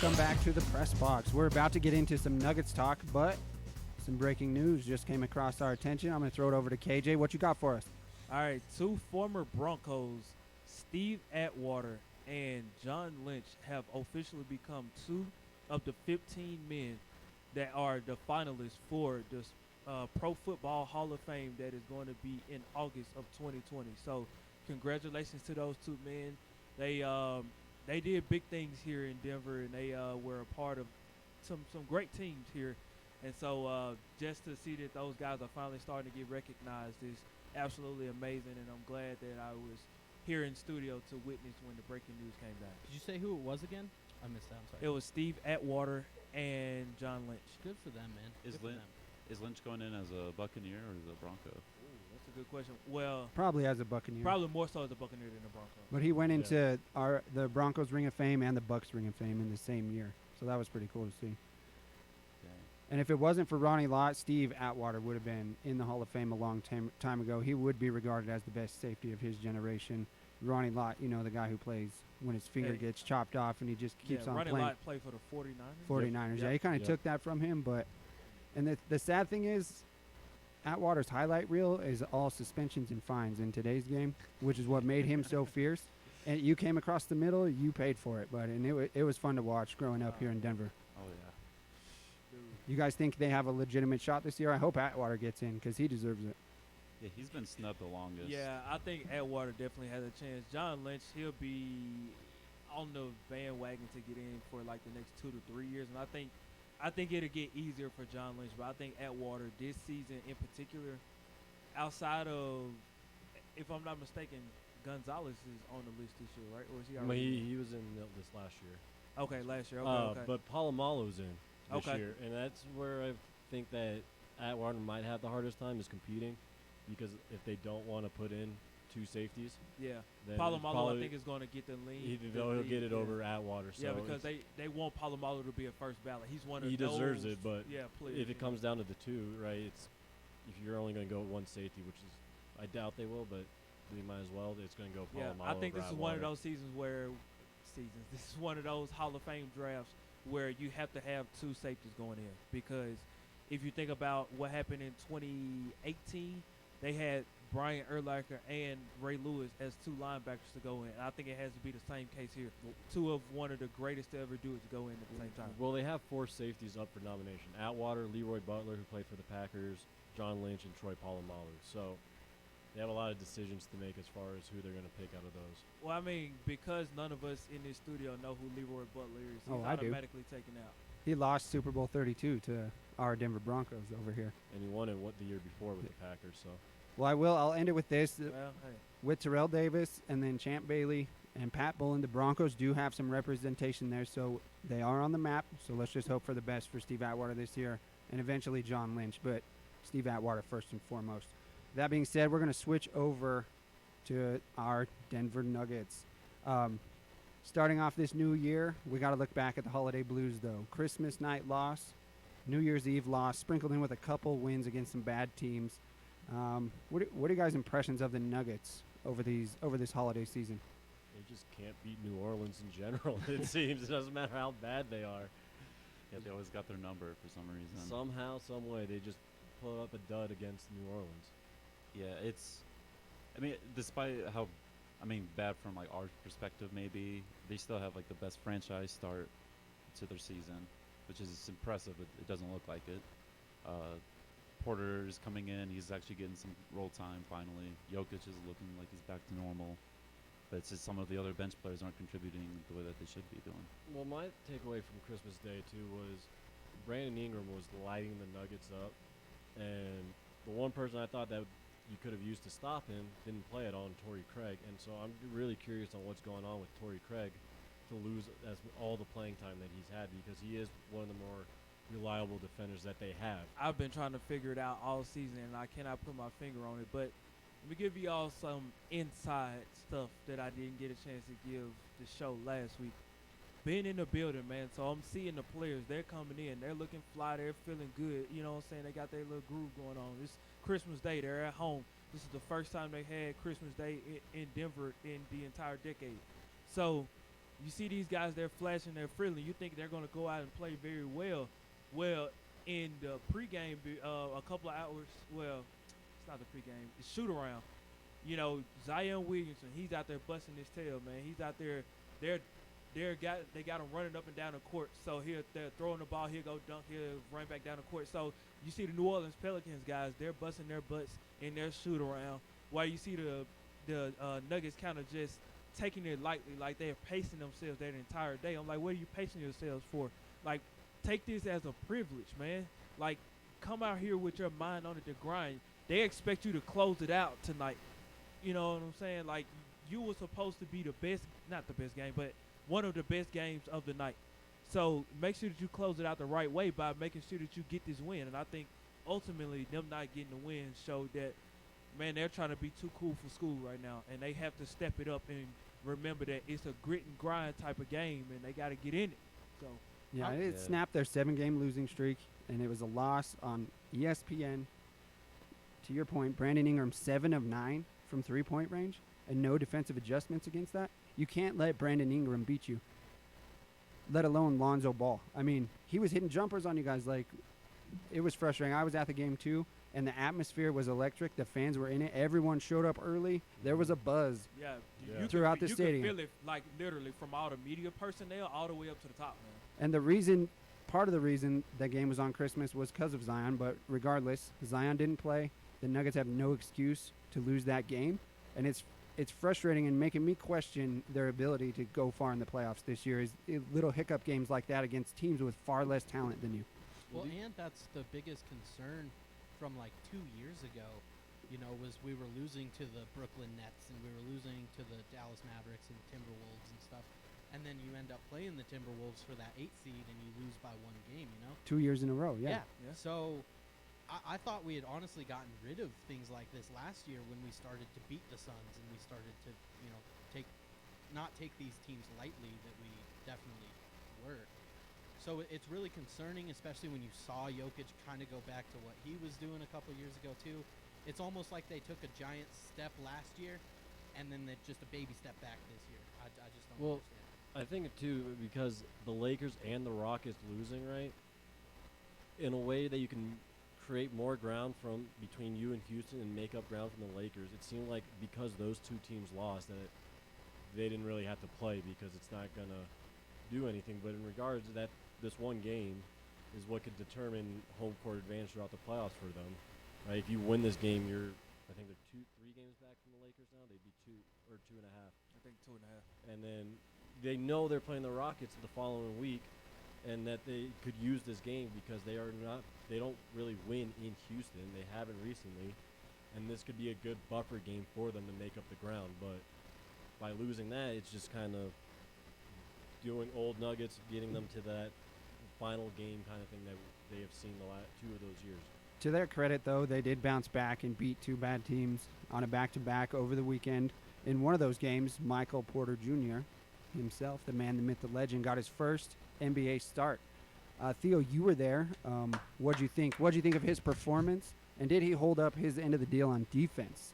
Welcome back to the Press Box. We're about to get into some Nuggets talk, but some breaking news just came across our attention. I'm going to throw it over to KJ. What you got for us? All right, two former Broncos, Steve Atwater and John Lynch, have officially become two of the 15 men that are the finalists for the Pro Football Hall of Fame that is going to be in August of 2020. So congratulations to those two men. They did big things here in Denver, and they were a part of some great teams here. And so just to see that those guys are finally starting to get recognized is absolutely amazing, and I'm glad that I was here in studio to witness when the breaking news came down. Did you say who it was again? I missed that. I'm sorry. It was Steve Atwater and John Lynch. Good for them, man. Is Lynch going in as a Buccaneer or as a Bronco? Ooh, that's a good question. Well, Probably as a Buccaneer. probably more so as a Buccaneer than a Bronco. But he went into the Broncos Ring of Fame and the Bucks Ring of Fame in the same year. So that was pretty cool to see. Okay. And if it wasn't for Ronnie Lott, Steve Atwater would have been in the Hall of Fame a long time ago. He would be regarded as the best safety of his generation. Ronnie Lott, you know, the guy who plays when his finger gets chopped off and he just keeps on Ronnie playing. Lott played for the 49ers. 49ers. Yeah, he kind of Yep. took that from him. But and the sad thing is, Atwater's highlight reel is all suspensions and fines in today's game, which is what made him so fierce. And you came across the middle, you paid for it, bud. And it was fun to watch growing up here in Denver. Oh, yeah. Dude. You guys think they have a legitimate shot this year? I hope Atwater gets in because he deserves it. Yeah, he's been snubbed the longest. Yeah, I think Atwater definitely has a chance. John Lynch, he'll be on the bandwagon to get in for like the next 2 to 3 years, and I think it'll get easier for John Lynch. But I think Atwater this season in particular, outside of, if I'm not mistaken, Gonzalez is on the list this year, right? Or is he already? He was in this last year. Okay, last year. Okay. But Palomalo's in this Okay. year, and that's where I think that Atwater might have the hardest time is competing, because if they don't want to put in two safeties, Yeah, then Palomalo I think is going to get the lead. he'll get it over Atwater. So Yeah, because they want Palomalo to be a first ballot. He's one of he those. deserves it, but yeah, please. if it comes down to the two, right? It's if you're only going to go with one safety, which is I doubt they will, but they might as well. It's going to go Palomalo. Yeah, I think this over is one of Atwater. those This is one of those Hall of Fame drafts where you have to have two safeties going in, because if you think about what happened in 2018, they had Brian Urlacher and Ray Lewis as two linebackers to go in. And I think it has to be the same case here. Two of one of the greatest to ever do it to go in at the same time. Well, they have four safeties up for nomination: Atwater, Leroy Butler, who played for the Packers, John Lynch, and Troy Polamalu. So they have a lot of decisions to make as far as who they're going to pick out of those. Well, I mean, because none of us in this studio know who Leroy Butler is, he's Oh, I do. automatically taken out. He lost Super Bowl 32 to our Denver Broncos over here. And he won it the year before with the Packers. So Well, I'll end it with this. Well, hey. With Terrell Davis and then Champ Bailey and Pat Bullen, the Broncos do have some representation there, so they are on the map. So let's just hope for the best for Steve Atwater this year and eventually John Lynch, but Steve Atwater first and foremost. That being said, we're going to switch over to our Denver Nuggets. Starting off this new year, we got to look back at the holiday blues, though. Christmas night loss, New Year's Eve loss, sprinkled in with a couple wins against some bad teams. What are you guys' impressions of the Nuggets over this holiday season? they just can't beat New Orleans in general, it seems. It doesn't matter how bad they are. Yeah, they always got their number for some reason. Somehow, some way, they just pull up a dud against New Orleans. Yeah, despite how, bad from like our perspective, maybe they still have like the best franchise start to their season, which is impressive. It doesn't look like it. Porter is coming in; he's actually getting some roll time finally. Jokic is looking like he's back to normal, but it's just some of the other bench players aren't contributing the way that they should be doing. Well, my takeaway from Christmas Day, too, was Brandon Ingram was lighting the Nuggets up, and the one person I thought that you could have used to stop him didn't play it on Torrey Craig, and so I'm really curious on what's going on with Torrey Craig to lose all the playing time that he's had, because he is one of the more reliable defenders that they have. I've been trying to figure it out all season, and I cannot put my finger on it. But let me give you all some inside stuff that I didn't get a chance to give the show last week. Being in the building, man, so I'm seeing the players. They're coming in. They're looking fly. They're feeling good. You know what I'm saying? They got their little groove going on. It's Christmas Day. They're at home. This is the first time they had Christmas Day in Denver in the entire decade. So you see these guys, they're flashing, they're friendly. You think they're going to go out and play very well. Well, in the pregame, a couple of hours, well, it's not the pregame, it's shoot around. You know, Zion Williamson, he's out there busting his tail, man. He's out there. They got him running up and down the court. So they're throwing the ball. He'll go dunk. He'll run back down the court. So you see the New Orleans Pelicans guys, they're busting their butts in their shoot around. While you see the Nuggets kind of just taking it lightly, like they're pacing themselves that entire day. I'm like, what are you pacing yourselves for? Like, take this as a privilege, man. Like, come out here with your mind on it to grind. They expect you to close it out tonight. You know what I'm saying? Like, you were supposed to be the best, not the best game, but one of the best games of the night. So make sure that you close it out the right way by making sure that you get this win. And I think ultimately them not getting the win showed that, man, they're trying to be too cool for school right now. And they have to step it up and remember that it's a grit and grind type of game, and they got to get in it. So Yeah, I- it Yeah. snapped their 7-game losing streak, and it was a loss on ESPN. To your point, Brandon Ingram 7 of 9 from 3-point range, and no defensive adjustments against that. You can't let Brandon Ingram beat you, let alone Lonzo Ball. I mean, he was hitting jumpers on you guys. Like, it was frustrating. I was at the game too, and the atmosphere was electric. The fans were in it. Everyone showed up early. There was a buzz. yeah, Yeah. you could Throughout fe- the you stadium. could feel it, like, literally from all the media personnel all the way up to the top, man. And part of the reason that game was on Christmas was because of Zion. But regardless, Zion didn't play. The Nuggets have no excuse to lose that game, and it's frustrating and making me question their ability to go far in the playoffs this year. Is little hiccup games like that against teams with far less talent than you. Well, and that's the biggest concern from like 2 years ago, you know, was we were losing to the Brooklyn Nets and we were losing to the Dallas Mavericks and Timberwolves and stuff. And then you end up playing the Timberwolves for that 8th seed and you lose by 1 game, you know? 2 years in a row, yeah. Yeah. So I thought we had honestly gotten rid of things like this last year when we started to beat the Suns and we started to, you know, not take these teams lightly that we definitely were. So it's really concerning, especially when you saw Jokic kind of go back to what he was doing a couple years ago too. It's almost like they took a giant step last year, and then they just a baby step back this year. I just don't Well, understand. I think too because the Lakers and the Rockets losing, right? In a way that you can create more ground from between you and Houston and make up ground from the Lakers. It seemed like because those two teams lost that they didn't really have to play because it's not gonna do anything. But in regards to that, this one game is what could determine home court advantage throughout the playoffs for them. Right? If you win this game, I think they're 3 games back from the Lakers now. They'd be 2 or 2.5. I think 2.5. And then they know they're playing the Rockets the following week, and that they could use this game because they don't really win in Houston. They haven't recently, and this could be a good buffer game for them to make up the ground. But by losing that, it's just kind of doing old Nuggets, getting them to that final game kind of thing that they have seen the last 2 of those years. To their credit, though, they did bounce back and beat 2 bad teams on a back-to-back over the weekend. In one of those games, Michael Porter Jr. himself, the man, the myth, the legend, got his first NBA start. Theo, you were there. What'd you think? What'd you think of his performance? And did he hold up his end of the deal on defense?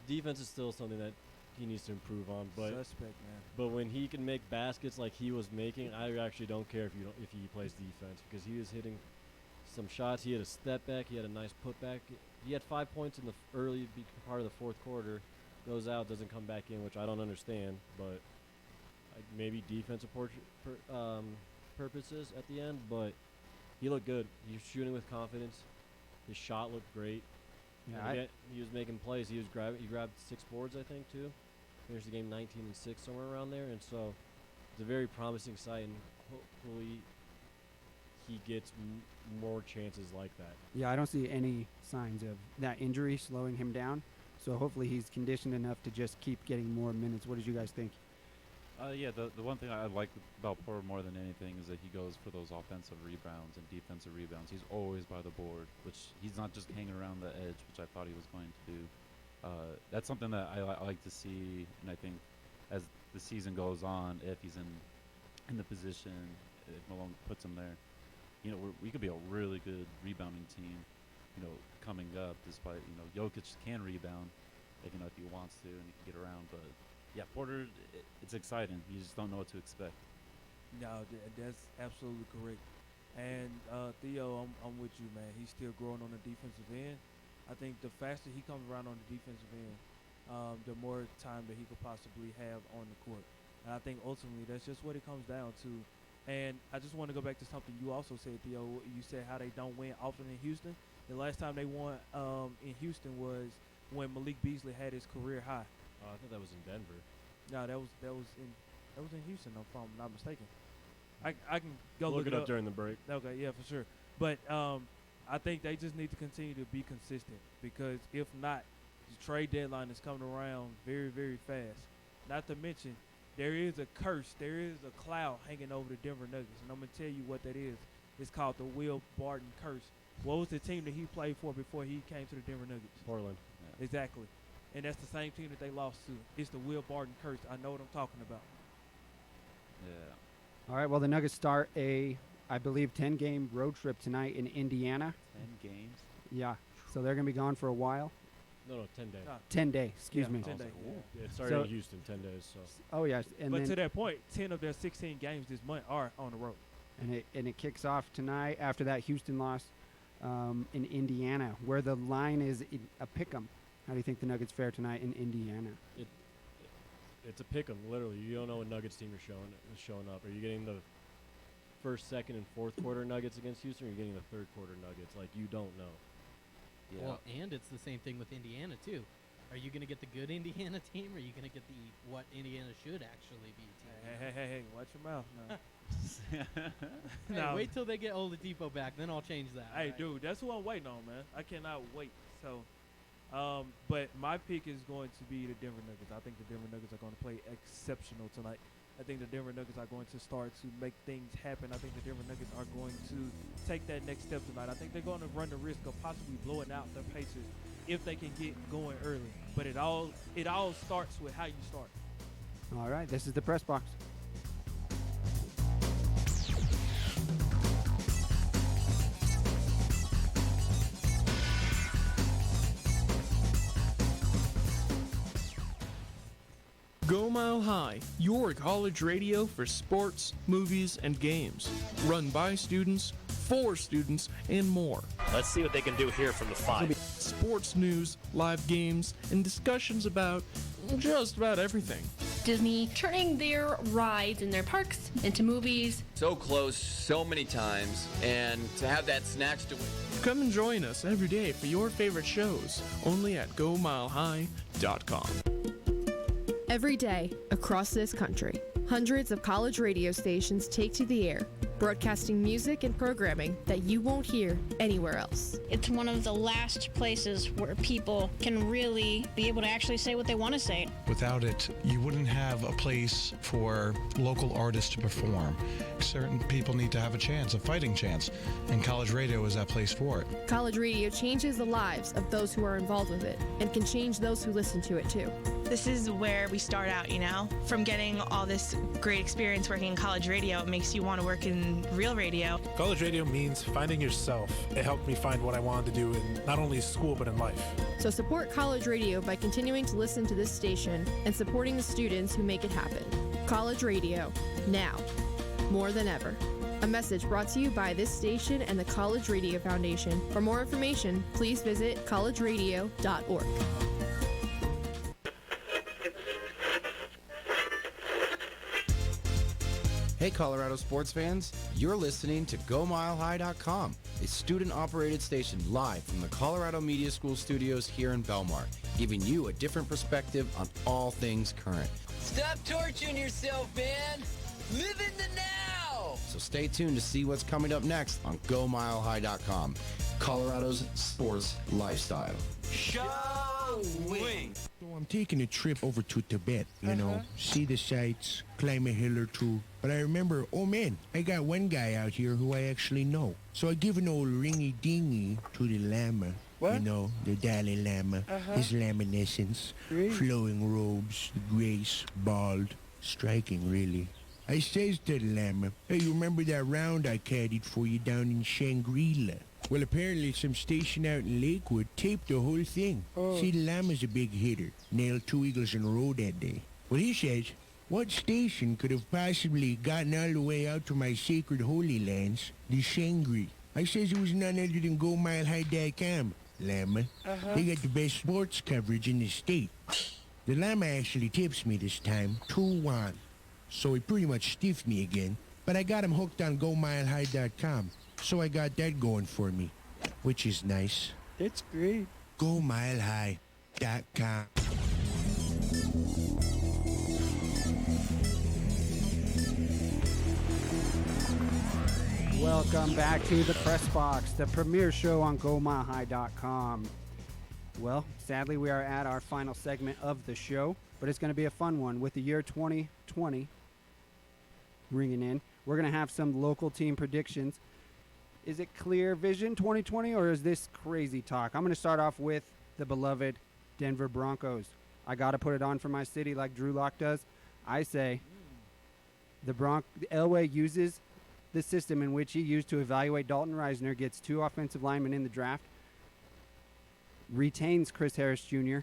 Defense is still something that he needs to improve on, but Suspect, man. But when he can make baskets like he was making, I actually don't care if he plays defense because he was hitting some shots. He had a step back. He had a nice putback. He had 5 points in the early part of the fourth quarter. Goes out, doesn't come back in, which I don't understand. But maybe defensive purposes at the end. But he looked good. He was shooting with confidence. His shot looked great. Yeah, And again, he was making plays. He grabbed 6 boards, I think, too. Finished the game 19-6, somewhere around there. And so it's a very promising sight, and hopefully he gets more chances like that. Yeah, I don't see any signs of that injury slowing him down. So hopefully he's conditioned enough to just keep getting more minutes. What did you guys think? Yeah, the one thing I like about Porter more than anything is that he goes for those offensive rebounds and defensive rebounds. He's always by the board, which he's not just hanging around the edge, which I thought he was going to do. That's something that I like to see, and I think as the season goes on, if he's in the position, if Malone puts him there, you know, we could be a really good rebounding team, you know, coming up. Despite Jokic can rebound, if he wants to, and he can get around, but Yeah, Porter, it's exciting. You just don't know what to expect. No, that's absolutely correct. And Theo, I'm with you, man. He's still growing on the defensive end. I think the faster he comes around on the defensive end, the more time that he could possibly have on the court. And I think ultimately that's just what it comes down to. And I just want to go back to something you also said, Theo. You said how they don't win often in Houston. The last time they won in Houston was when Malik Beasley had his career high. I thought that was in Denver. No, that was in Houston, if I'm not mistaken. I can go Look it up during the break. Okay, yeah, for sure. But I think they just need to continue to be consistent, because if not, the trade deadline is coming around very, very fast. Not to mention, there is a curse, there is a cloud hanging over the Denver Nuggets, and I'm going to tell you what that is. It's called the Will Barton curse. What was the team that he played for before he came to the Denver Nuggets? Portland. Yeah. Exactly. And that's the same team that they lost to. It's the Will Barton curse. I know what I'm talking about. Yeah. All right. Well, the Nuggets start a, I believe, 10-game road trip tonight in Indiana. 10 games. Yeah. So they're going to be gone for a while. No, 10 days. No. 10-day. Excuse Yeah, me. 10 days. Yeah, Yeah. it started So- in Houston, 10 days. So Oh yes. And But then to that point, 10 of their 16 games this month are on the road. and it kicks off tonight after that Houston loss in Indiana, where the line is a pick'em. How do you think the Nuggets fare tonight in Indiana? it's a pick 'em, literally. You don't know what Nuggets team is showing up. Are you getting the first, second, and fourth quarter Nuggets against Houston, or are you getting the third quarter Nuggets? Like, you don't know. Yeah. Well, and it's the same thing with Indiana too. Are you going to get the good Indiana team, or are you going to get the what Indiana should actually be team? Hey, watch your mouth now. Hey, No. wait till they get Oladipo back, then I'll change that. Hey, alright? dude, that's who I'm waiting on, man. I cannot wait. So, but my pick is going to be the Denver Nuggets. I think the Denver Nuggets are going to play exceptional tonight. I think the Denver Nuggets are going to start to make things happen. I think the Denver Nuggets are going to take that next step tonight. I think they're going to run the risk of possibly blowing out the Pacers if they can get going early. But it all starts with how you start. All right. This is the press box. Go Mile High, your college radio for sports, movies, and games. Run by students, for students, and more. Let's see what they can do here from the 5. Sports news, live games, and discussions about just about everything. Disney turning their rides in their parks into movies. So close so many times, and to have that snatched away. Come and join us every day for your favorite shows, only at GoMileHigh.com. Every day, across this country, hundreds of college radio stations take to the air, broadcasting music and programming that you won't hear anywhere else. It's one of the last places where people can really be able to actually say what they want to say. Without it, you wouldn't have a place for local artists to perform. Certain people need to have a chance, a fighting chance, and college radio is that place for it. College radio changes the lives of those who are involved with it and can change those who listen to it too. This is where we start out, you know? From getting all this great experience working in college radio, it makes you want to work in real radio. College radio means finding yourself. It helped me find what I wanted to do in not only school but in life. So support college radio by continuing to listen to this station and supporting the students who make it happen. College radio, now, more than ever. A message brought to you by this station and the College Radio Foundation. For more information, please visit collegeradio.org. Hey Colorado sports fans, you're listening to GoMileHigh.com, a student-operated station live from the Colorado Media School studios here in Belmar, giving you a different perspective on all things current. Stop torturing yourself, man. Live in the now. So stay tuned to see what's coming up next on GoMileHigh.com, Colorado's sports lifestyle. Showing. So I'm taking a trip over to Tibet, see the sights, climb a hill or two. But I remember, oh man, I got one guy out here who I actually know. So I give an old ringy-dingy to the Lama. What? You know, the Dalai Lama, his laminescence, flowing robes, the grace, bald, striking really. I says to the Lama, hey, you remember that round I caddied for you down in Shangri-La? Well, apparently some station out in Lakewood taped the whole thing. Oh. See, the Lama's a big hitter. Nailed 2 eagles in a row that day. Well, he says, what station could have possibly gotten all the way out to my sacred holy lands, the Shangri? I says it was none other than GoMileHigh.com, Llama. They got the best sports coverage in the state. The Llama actually tips me this time, 2-1. So he pretty much stiffed me again, but I got him hooked on GoMileHigh.com, so I got that going for me, which is nice. That's great. GoMileHigh.com. Welcome back to the Press Box, the premier show on GoMileHigh.com. Well, sadly, we are at our final segment of the show, but it's going to be a fun one with the year 2020 ringing in. We're going to have some local team predictions. Is it clear vision 2020 or is this crazy talk? I'm going to start off with the beloved Denver Broncos. I got to put it on for my city like Drew Lock does. I say Elway uses the system in which he used to evaluate Dalton Reisner, gets 2 offensive linemen in the draft, retains Chris Harris Jr.,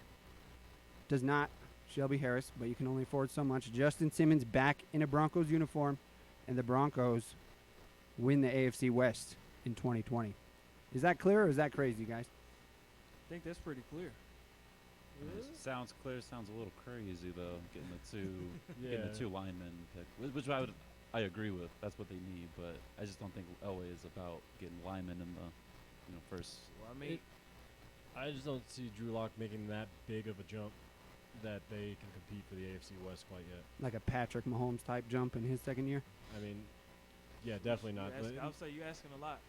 does not Shelby Harris, but you can only afford so much. Justin Simmons back in a Broncos uniform, and the Broncos win the AFC West in 2020. Is that clear or is that crazy, guys? I think that's pretty clear. Sounds clear. Sounds a little crazy though. Getting Yeah. the 2 linemen pick, which I agree with. That's what they need, but I just don't think Elway is about getting linemen in the first. Well, I mean, I just don't see Drew Lock making that big of a jump that they can compete for the AFC West quite yet. Like a Patrick Mahomes type jump in his second year? I mean, yeah, definitely not. I'll say you're asking a lot.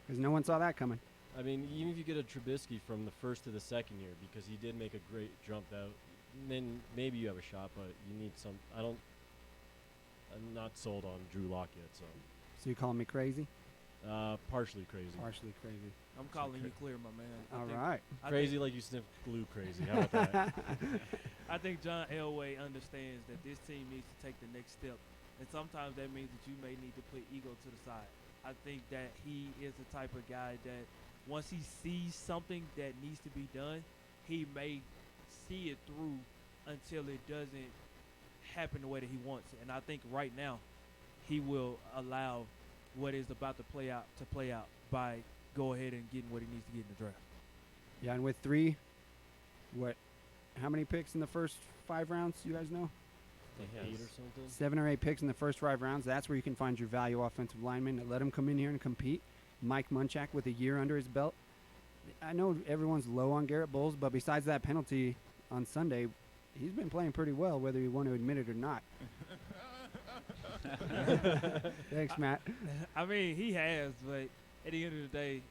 Because no one saw that coming. I mean, even if you get a Trubisky from the first to the second year, because he did make a great jump, then maybe you have a shot. But you need some. I'm not sold on Drew Lock yet. So you calling me crazy? Partially crazy. Partially crazy. I'm calling you clear, my man. All right. Crazy like you sniff glue crazy. How about that? I think John Elway understands that this team needs to take the next step. And sometimes that means that you may need to put ego to the side. I think that he is the type of guy that once he sees something that needs to be done, he may see it through until it doesn't happen the way that he wants it. And I think right now he will allow what is about to play out by go ahead and getting what he needs to get in the draft. Yeah, and with how many picks in the first 5 rounds, you guys know? Like 8 or something? 7 or 8 picks in the first 5 rounds. That's where you can find your value offensive lineman. Let him come in here and compete. Mike Munchak with a year under his belt. I know everyone's low on Garrett Bowles, but besides that penalty on Sunday, he's been playing pretty well, whether you want to admit it or not. Thanks, Matt. I mean, he has, but at the end of the day,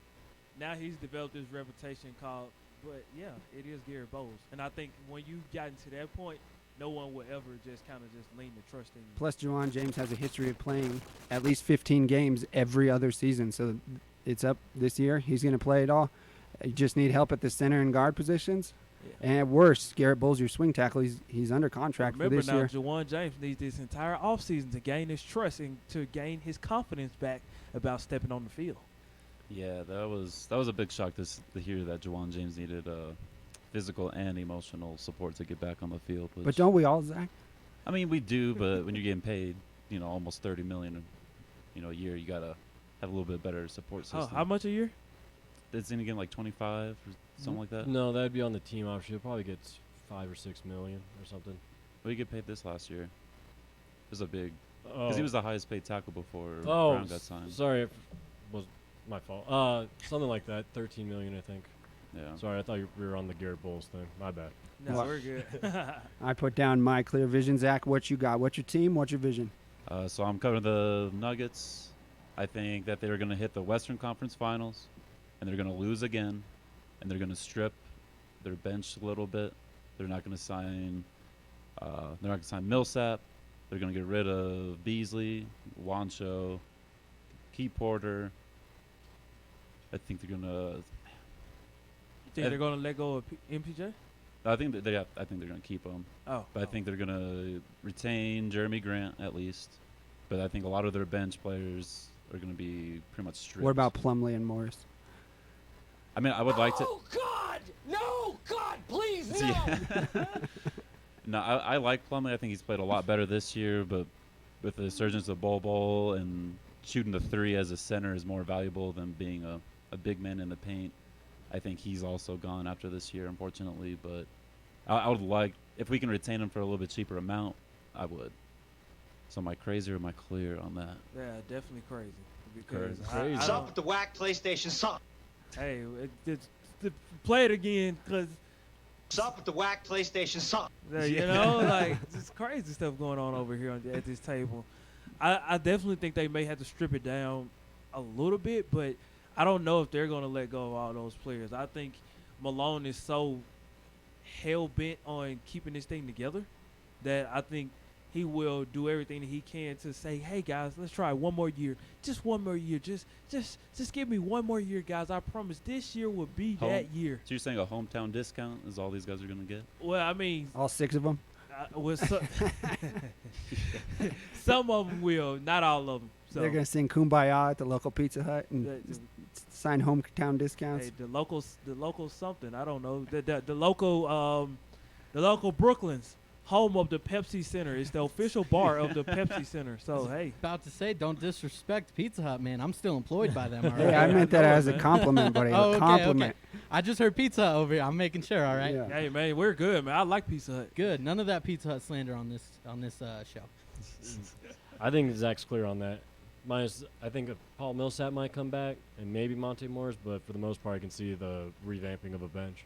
now he's developed this reputation called, but yeah, it is Garrett Bowles. And I think when you've gotten to that point, no one will ever just kind of just lean the trust in you. Plus, Juwan James has a history of playing at least 15 games every other season, so it's up this year. He's going to play it all. You just need help at the center and guard positions. Yeah. And at worst, Garrett Bowles, your swing tackle, he's under contract for this year. Remember now, Juwan James needs this entire offseason to gain his trust and to gain his confidence back about stepping on the field. Yeah, that was a big shock to hear that Juwan James needed physical and emotional support to get back on the field. But don't we all, Zach? I mean, we do, but when you're getting paid, almost $30 million, a year, you gotta have a little bit better support system. Oh, how much a year? It's going to get like 25 or something like that. No, that'd be on the team option. It probably gets $5 or $6 million or something. What did he get paid this last year? It was a big, because he was the highest paid tackle before Brown got signed. Sorry, it was my fault. Something like that, $13 million, I think. Yeah. Sorry, I thought we were on the Garrett Bowles thing. My bad. No, we're good. I put down my clear vision. Zach, what you got? What's your team? What's your vision? So I'm covering the Nuggets. I think that they're going to hit the Western Conference Finals, and they're going to lose again, and they're going to strip their bench a little bit. They're not going to sign. Millsap. They're going to get rid of Beasley, Wancho, Key Porter. I think they're going to. You think they're going to let go of MPJ? I think that they're going to keep him. Oh. But I think they're going to retain Jeremy Grant at least. But I think a lot of their bench players are going to be pretty much stripped. What about Plumlee and Morris? I mean, I would like to. Oh, God! No! God, please, no! No, I like Plumlee. I think he's played a lot better this year, but with the resurgence of Bol and shooting the three as a center is more valuable than being a big man in the paint. I think he's also gone after this year, unfortunately. But I would like, if we can retain him for a little bit cheaper amount, I would. So am I crazy or am I clear on that? Yeah, definitely crazy. Because Crazy. What's up with the whack PlayStation suck? Hey, play it again, because What's up with the whack PlayStation suck? you know, like just crazy stuff going on over here at this table. I definitely think they may have to strip it down a little bit, but I don't know if they're going to let go of all those players. I think Malone is so hell-bent on keeping this thing together that I think he will do everything that he can to say, hey, guys, let's try one more year. Just one more year. Just give me one more year, guys. I promise this year will be that year. So you're saying a hometown discount is all these guys are going to get? Well, I mean, All 6 of them? Some of them will, not all of them. So They're going to sing Kumbaya at the local Pizza Hut and The- sign hometown discounts. hey, the local something. I don't know. The local Brooklyn's home of the Pepsi Center. It's the official bar of the Pepsi Center. So hey, About to say, don't disrespect Pizza Hut, man. I'm still employed by them. All right. Hey, I meant that as a compliment, buddy. Oh, A okay, compliment. okay. I just heard Pizza Hut over here. I'm making sure. All right. Yeah. hey man, we're good, man. I like Pizza Hut. Good. None of that Pizza Hut slander on this show. I think Zach's clear on that. Minus, I think Paul Millsap might come back, and maybe Monte Morris, but for the most part, I can see the revamping of a bench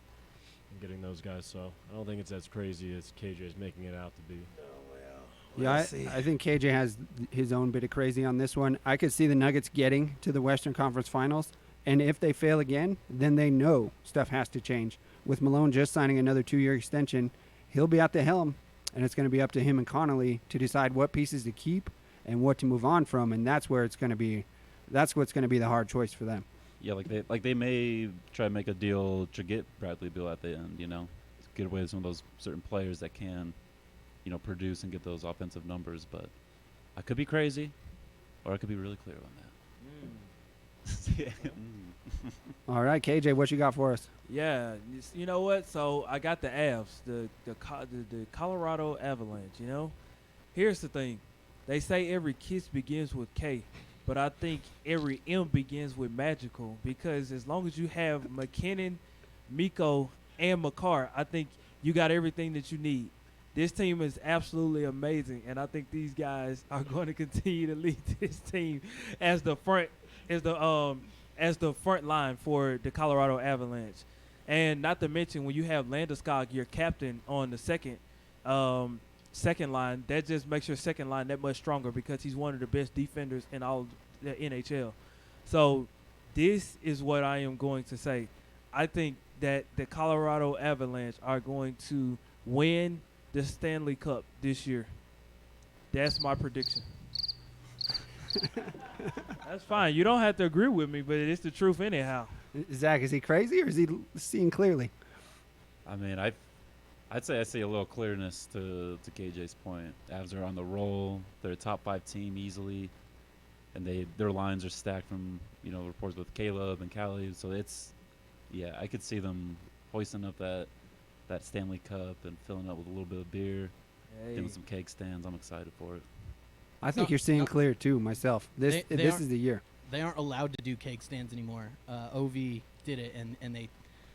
and getting those guys. So I don't think it's as crazy as KJ is making it out to be. Yeah, I think KJ has his own bit of crazy on this one. I could see the Nuggets getting to the Western Conference Finals, and if they fail again, then they know stuff has to change. With Malone just signing another 2-year extension, he'll be at the helm, and it's going to be up to him and Connolly to decide what pieces to keep and what to move on from, and that's where it's going to be. That's what's going to be the hard choice for them. Yeah, they may try to make a deal to get Bradley Beal at the end, you know, get away with some of those certain players that can, you know, produce and get those offensive numbers. But I could be crazy, or I could be really clear on that. Yeah. All right, KJ, what you got for us? Yeah, you know what? So I got the Avs, the Colorado Avalanche. You know, here's the thing: they say every kiss begins with K, but I think every M begins with magical, because as long as you have McKinnon, Miko, and Makar, I think you got everything that you need. This team is absolutely amazing, and I think these guys are going to continue to lead this team as the front line for the Colorado Avalanche. And not to mention, when you have Landeskog, your captain, on the second line, that just makes your second line that much stronger, because he's one of the best defenders in all of the NHL. So this is what I am going to say. I think that the Colorado Avalanche are going to win the Stanley Cup this year. That's my prediction. That's fine. You don't have to agree with me, but it's the truth anyhow. Zach, is he crazy or is he seeing clearly? I mean, I'd say I see a little clearness to KJ's point. Avs are on the roll. They're a top 5 team easily, and their lines are stacked from, you know, reports with Caleb and Callie. So I could see them hoisting up that Stanley Cup and filling up with a little bit of beer, doing some cake stands. I'm excited for it. I think you're seeing clear too, myself. This is the year. They aren't allowed to do cake stands anymore. OV did it, and they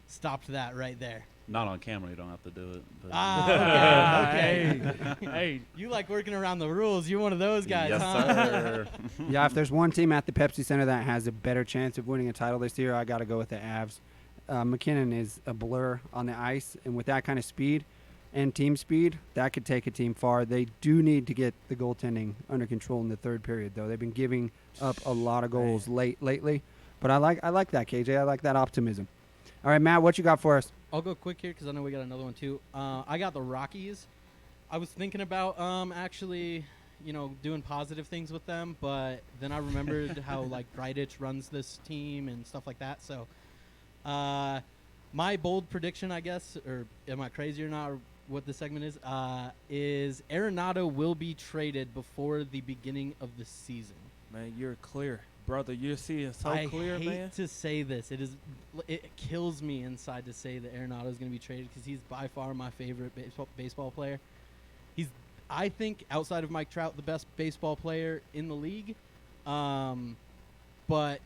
stopped that right there. Not on camera, you don't have to do it. But Okay. Hey, you like working around the rules. You're one of those guys, yes, huh? sir. Yeah, if there's one team at the Pepsi Center that has a better chance of winning a title this year, I got to go with the Avs. McKinnon is a blur on the ice, and with that kind of speed and team speed, that could take a team far. They do need to get the goaltending under control in the third period, though. They've been giving up a lot of goals lately, but I like that, KJ. I like that optimism. All right, Matt, what you got for us? I'll go quick here because I know we got another one too. I got the Rockies. I was thinking about actually, doing positive things with them, but then I remembered how like Bridich runs this team and stuff like that. So, my bold prediction, I guess, or am I crazy or not? Or what the segment is Arenado will be traded before the beginning of the season. man, you're clear. brother, you're seeing so I clear, hate man. to say this. It kills me inside to say that Arenado is going to be traded because he's by far my favorite baseball player. He's, I think, outside of Mike Trout, the best baseball player in the league. But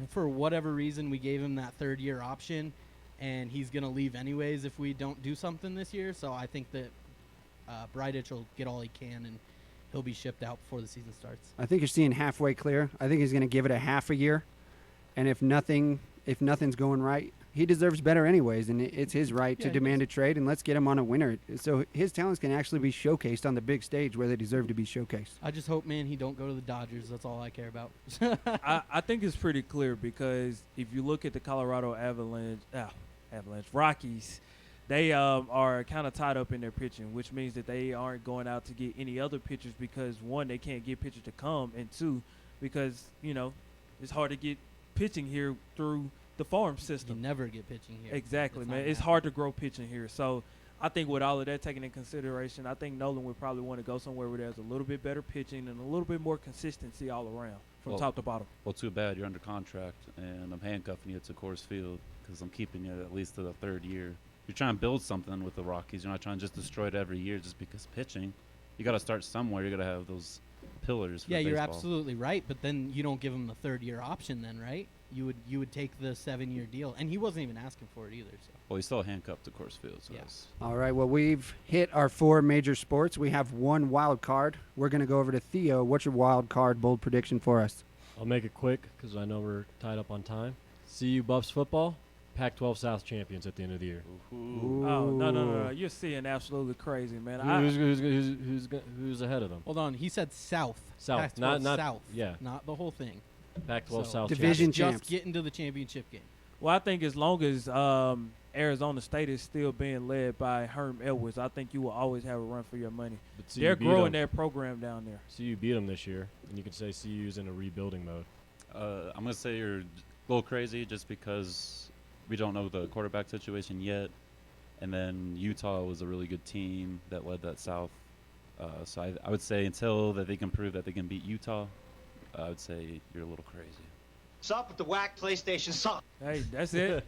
for whatever reason, we gave him that third-year option, and he's going to leave anyways if we don't do something this year. So I think that Bridich will get all he can, and he'll be shipped out before the season starts. I think you're seeing halfway clear. I think he's going to give it a half a year, and if nothing's going right, he deserves better anyways, and it's his right to demand a trade, and let's get him on a winner so his talents can actually be showcased on the big stage where they deserve to be showcased. I just hope, man, he don't go to the Dodgers. That's all I care about. I think it's pretty clear because if you look at the Colorado Rockies, they are kind of tied up in their pitching, which means that they aren't going out to get any other pitchers because, one, they can't get pitchers to come, and two, because, it's hard to get pitching here through the farm system. You never get pitching here. Exactly, man. It's hard to grow pitching here. So I think with all of that taken into consideration, I think Nolan would probably want to go somewhere where there's a little bit better pitching and a little bit more consistency all around from top to bottom. Well, too bad. You're under contract, and I'm handcuffing you to Coors Field because I'm keeping you at least to the third year. You're trying to build something with the Rockies. You're not trying to just destroy it every year just because pitching. You got to start somewhere. You got to have those pillars for Yeah, you're baseball. absolutely right, but then you don't give him the third-year option then, right? You would take the 7-year deal, and he wasn't even asking for it either. So. Well, he's still handcuffed to Coors Field. So that's All right, well, we've hit our 4 major sports. We have 1 wild card. We're going to go over to Theo. What's your wild card bold prediction for us? I'll make it quick because I know we're tied up on time. CU Buffs football, Pac-12 South champions at the end of the year. Oh, no. You're seeing absolutely crazy, man. Who's ahead of them? Hold on. He said South. South. Pac-12 Not South. Yeah. Not the whole thing. Pac-12 South Division champs. champs. Just get into the championship game. Well, I think as long as Arizona State is still being led by Herm Edwards, I think you will always have a run for your money. But CU They're beat growing 'em. their program down there. CU beat them this year, and you could say CU's in a rebuilding mode. I'm going to say you're a little crazy just because we don't know the quarterback situation yet. And then Utah was a really good team that led that South. So I would say until that they can prove that they can beat Utah, I would say you're a little crazy. Sup with the whack PlayStation suck. Hey, that's it.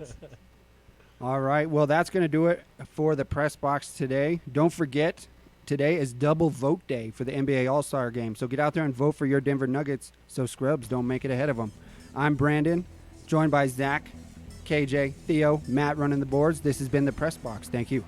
All right, well, that's going to do it for the press box today. Don't forget, today is double vote day for the NBA All-Star Game. So get out there and vote for your Denver Nuggets so scrubs don't make it ahead of them. I'm Brandon, joined by Zach, KJ, Theo, Matt running the boards. This has been the press box. Thank you.